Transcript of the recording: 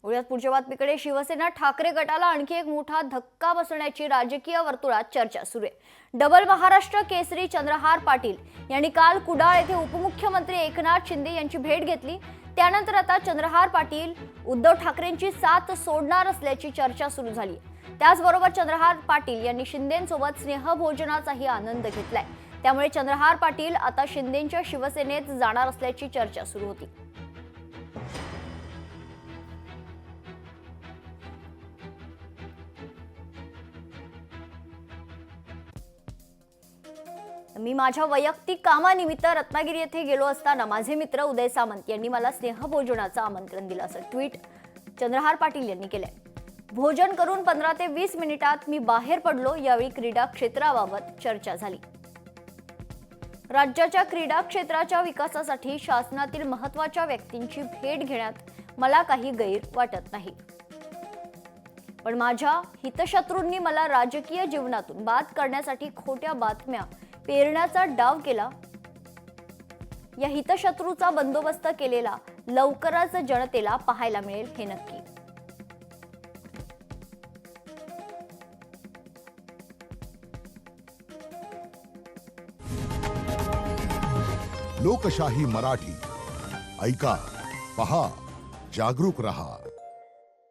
वळूयात पुढच्या बातमीकडे. शिवसेना ठाकरे गटाला आणखी एक मोठा धक्का बसण्याची राजकीय वर्तुळात चर्चा सुरू आहे. डबल महाराष्ट्र केसरी चंद्रहार पाटील यांनी काल कुडाळ येथे उपमुख्यमंत्री एकनाथ शिंदे यांची भेट घेतली. त्यानंतर आता चंद्रहार पाटील उद्धव ठाकरेंची साथ सोडणार असल्याची चर्चा सुरू झाली. त्याचबरोबर चंद्रहार पाटील यांनी शिंदेंसोबत स्नेहभोजनाचाही आनंद घेतलाय. त्यामुळे चंद्रहार पाटील आता शिंदेंच्या शिवसेनेत जाणार असल्याची चर्चा सुरू होती. मी माझ्या वैयक्तिक कामानिमित्त रत्नागिरी येथे गेलो असताना माझे मित्र उदय सामंत यांनी मला स्नेहभोजनाचं आमंत्रण दिलं असं ट्विट चंद्रहार पाटील यांनी केलंय. भोजन करून 15 ते 20 मिनिटात मी बाहेर पडलो. यावेळी क्रीडा क्षेत्राबाबत चर्चा झाली. राज्याच्या क्रीडा क्षेत्राच्या विकासासाठी शासनातील महत्त्वाच्या व्यक्तींची भेट घेण्यात मला काही गैर वाटत नाही, पण माझ्या हितशत्रूंनी मला राजकीय जीवनातून बाद करण्यासाठी खोट्या बातम्या पेरण्याचा डाव केला. या हितशत्रूचा बंदोबस्त केलेला लवकरच जनतेला पाहायला मिळेल हे नक्की. लोकशाही मराठी ऐका, पहा, जागरूक रहा.